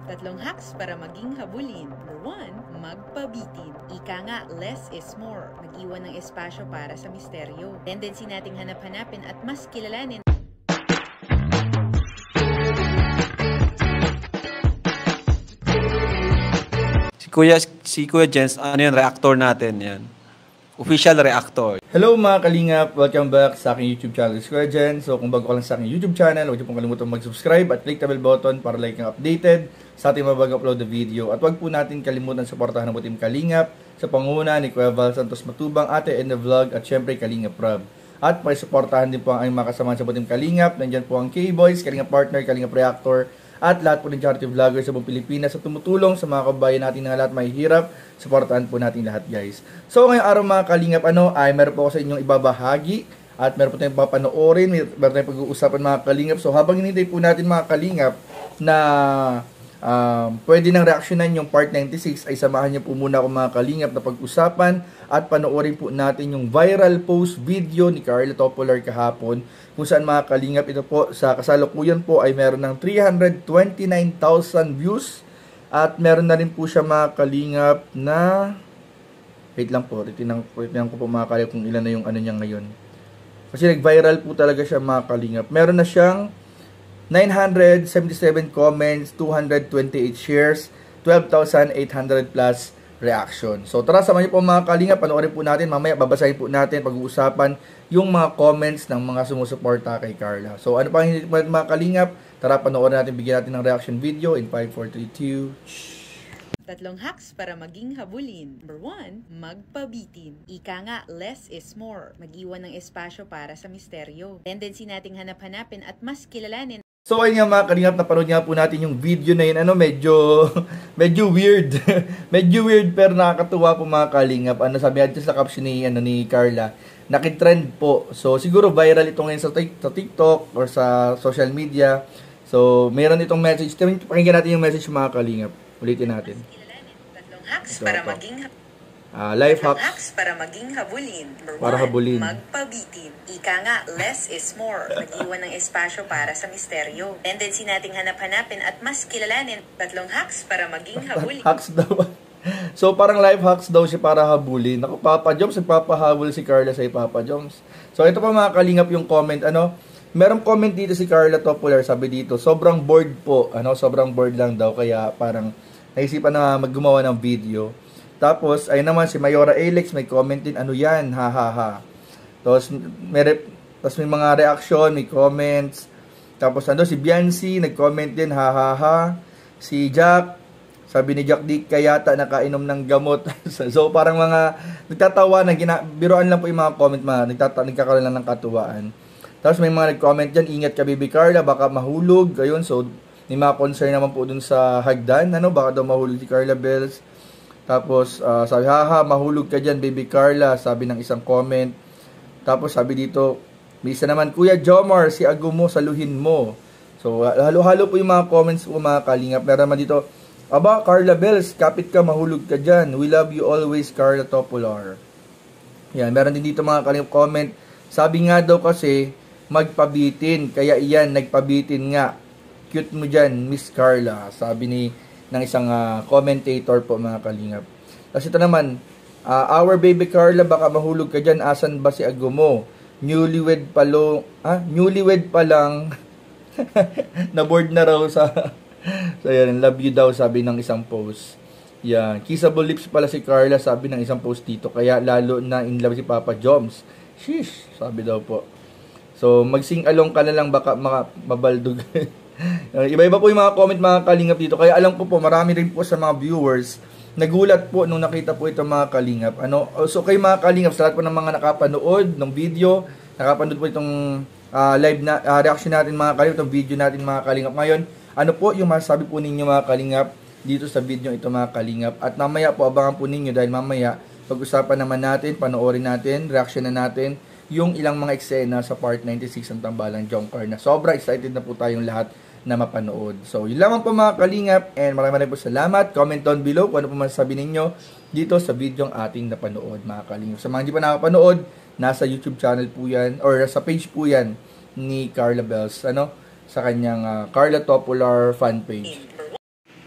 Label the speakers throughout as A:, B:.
A: Tatlong hacks para maging habulin. Number 1, magpabitin. Ika nga, less is more. Mag-iwan ng espasyo para sa misteryo. Tendency nating hanap-hanapin at mas kilalanin.
B: Si Kuya Jens, ano yun, reactor natin yan. Official reactor.
C: Hello mga kalingap! Welcome back sa aking YouTube channel, Kuya Jens. So kung bago ka lang sa aking YouTube channel, huwag niyo pong kalimutan mag-subscribe at click the bell button para like ang updated sa ating mabag upload na video. At huwag po natin kalimutan suportahan ang Team Kalingap sa panguna ni Kuya Val Santos Matubang, Ate in the Vlog at syempre Kalingap Rob. At pakisuportahan din po ang aming mga kasamahan sa Team Kalingap. Nandyan po ang K-Boys, Kalingap Partner, Kalingap Reactor, at lahat po ng charity vloggers sa buong Pilipinas sa tumutulong sa mga kabayan natin na lahat mahihirap. Suportahan po natin lahat, guys. So ngayong araw mga kalingap, ay meron po ako sa inyong ibabahagi at meron po tayong papanoorin, meron tayong pag-uusapan mga kalingap. So habang hinintay po natin mga kalingap na pwede nang reaksyonan yung part 96, ay samahan niyo po muna ako mga kalingap na pag-usapan at panoorin po natin yung viral post video ni Carla Topolar kahapon, kung saan mga kalingap ito po sa kasalukuyan po ay meron ng 329,000 views at meron na rin po siya mga kalingap na wait lang po, titingnan ko po mga kalingap kung ilan na yung ano niya ngayon, kasi nag-viral po talaga siya mga kalingap. Meron na siyang 977 comments, 228 shares, 12,800 plus reaction. So tara, samahan niyo po mga kalingap, panoorin po natin, mamaya babasahin po natin, pag-uusapan yung mga comments ng mga sumusuporta kay Carla. So ano pa hindi mga kalingap, tara panoorin natin, bigyan natin ng reaction video in 5, 4, 3, 2.
A: Tatlong hacks para maging habulin. Number 1, magpabitin. Ika nga, less is more. Mag-iwan ng espasyo para sa misteryo. Tendency nating hanap-hanapin at mas kilalanin.
C: So ayun nga mga kalingap, napanood nga po natin yung video na yun, medyo weird. Medyo weird pero nakakatuwa po mga kalingap. Ano sabi natin sa caption ni Carla, nakitrend po. So siguro viral ito ngayon sa TikTok or sa social media. So meron itong message. Pakinggan natin yung message mga kalingap. Ulitin natin.
A: Tatlong hacks para maging
C: life hacks
A: para maging habulin. Number
C: para
A: 1,
C: habulin.
A: magpabitin. Ika nga, less is more. Mag-iwan ng espasyo para sa misteryo. Tendency nating hanap-hanapin at mas kilalanin. Tatlong hacks para maging habulin.
C: Hacks daw. So parang life hacks daw siya para habulin. Ako, Papa Joms, nagpapahabol si Carla sa Papa Joms. So ito pa mga kalingap yung comment. Merong comment dito si Carla Topolar, sabi dito, sobrang bored po. Sobrang bored lang daw, kaya parang naisipan na maggumawa ng video. Tapos, ayun naman, si Mayora Alex, may comment din, ano yan, ha ha ha. Tapos may mga reaction, may comments. Tapos, si Biancy, nag-comment din, ha ha ha. Si Jack, sabi ni Jack Dick, kayata nakainom ng gamot. So, parang mga nagtatawa, biruan lang po yung mga comment, nagkakaroon lang ng katuwaan. Tapos, may mga nag-comment dyan, ingat ka, Baby Carla, baka mahulog. Ayun, so, may mga concern naman po dun sa hagdan, baka daw mahulog si Carla Bells. Tapos, sabi, haha, mahulog ka dyan, Baby Carla, sabi ng isang comment. Tapos, sabi dito, may isa naman, Kuya Jomar, si Agumo, saluhin mo. So, halo-halo po yung mga comments po, mga kalingap. Meron naman dito, aba, Carla Bells, kapit ka, mahulog ka dyan. We love you always, Carla Topolar. Yan, meron din dito mga kalingap comment. Sabi nga daw kasi, magpabitin. Kaya iyan, nagpabitin nga. Cute mo dyan, Miss Carla. Sabi ng isang commentator po mga kalingap. Tapos ito naman, our Baby Carla, baka mahulog ka dyan, asan ba si Agumo? Newlywed pa lang. Na-board na raw sa so yan, love you daw, sabi ng isang post. Yan, kissable lips pala si Carla, sabi ng isang post dito. Kaya lalo na in love si Papa Joms. Sheesh, sabi daw po. So mag-sing along ka na lang, baka mabaldog. Iba-iba po yung mga comment mga kalingap dito. Kaya alam ko po, marami rin po sa mga viewers nagulat po nung nakita po ito mga kalingap. So kay mga kalingap, sa lahat po ng mga nakapanood ng video, nakapanood po itong live na reaction natin mga kalingap, itong video natin mga kalingap. Ngayon, ano po yung masasabi po ninyo mga kalingap dito sa video ito mga kalingap? At mamaya po, abangan po ninyo dahil mamaya pag-usapan naman natin, panoorin natin, reaction na natin yung ilang mga eksena sa part 96 ng Tambalang Jomcar na sobra excited na po tayong lahat na mapanood. So, yun lamang po mga kalingap, and maraming po salamat. Comment down below kung ano po masasabi ninyo dito sa video ang ating napanood mga kalingap. Sa mga hindi pa nakapanood, nasa YouTube channel po yan, or sa page po yan ni Carla Bells. sa kanyang Carla Topular fan page.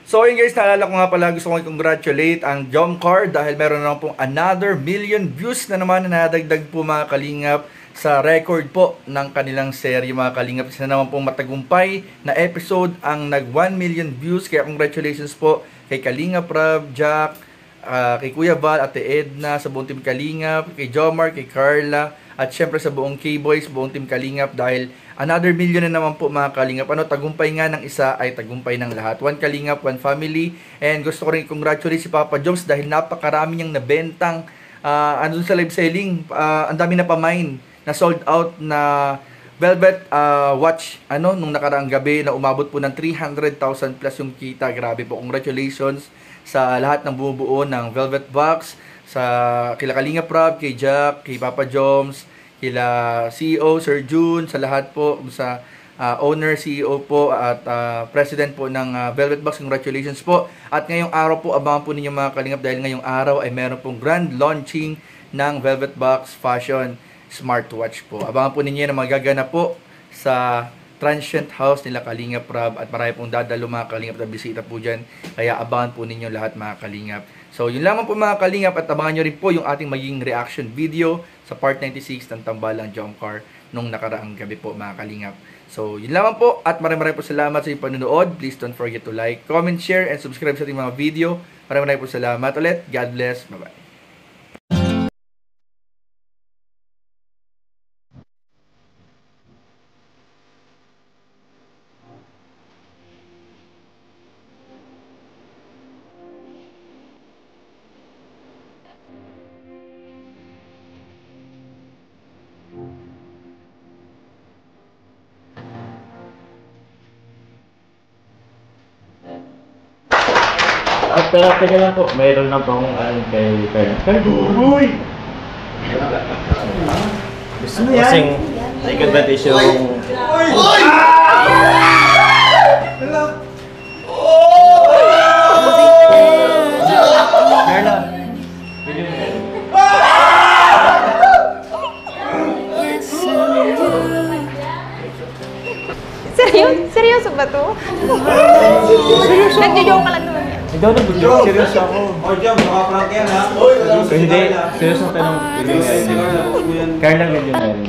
C: So yun guys, naalala ko nga pala, gusto ko i-congratulate ang Jomcar dahil meron na pong another million views na naman na nadagdag po mga kalingap sa record po ng kanilang serye mga kalingap. Isa naman pong matagumpay na episode ang nag 1 million views. Kaya congratulations po kay Kalingap Rab, Jack, kay Kuya Val, Ate Edna, sa buong team Kalingap, kay Jomar, kay Carla, at syempre sa buong K-Boys, buong team Kalingap dahil another million na naman po mga Kalingap. Tagumpay nga ng isa ay tagumpay ng lahat. One Kalingap, one family. And gusto ko rin i-congratulate si Papa Joms dahil napakarami niyang nabentang andun sa live selling. Ang dami na pa-mine na sold out na Velvet watch nung nakaraang gabi na umabot po ng 300,000 plus yung kita. Grabe po. Congratulations sa lahat ng bumubuo ng Velvet Box, sa kila Kalingap Rob, kay Jack, kay Papa Joms, kila CEO Sir June, sa lahat po, sa owner, CEO po at president po ng Velvet Box. Congratulations po. At ngayong araw po, abangan po ninyo mga Kalingap dahil ngayong araw ay meron pong grand launching ng Velvet Box Fashion smartwatch po. Abangan po ninyo na magaganap po sa Transient House nila Kalingap Rob at marami pong dadalo mga Kalingap na bisita po dyan. Kaya abangan po ninyo lahat mga Kalingap. So yun lamang po mga Kalingap at abangan nyo rin po yung ating magiging reaction video sa part 96 ng Tambalang Jomcar nung nakaraang gabi po mga Kalingap. So yun lamang po at maraming po salamat sa inyong panunood. Please don't forget to like, comment, share, and subscribe sa ating mga video. Maraming po salamat ulit. God bless. Bye-bye.
D: At teka lang po, mayroon na po akong kay Uy! Gusto mo yan? Kasing take advantage yung... Uy! Uy! Carla!
E: Seryoso ba to? Nagjo-joke ka lang naman.
D: Hindi ako nag-joke, seryoso ako.
F: Oh, Jom, nakaprank yan ha?
D: Hindi, seryoso ang tanong. Carla, ganyan.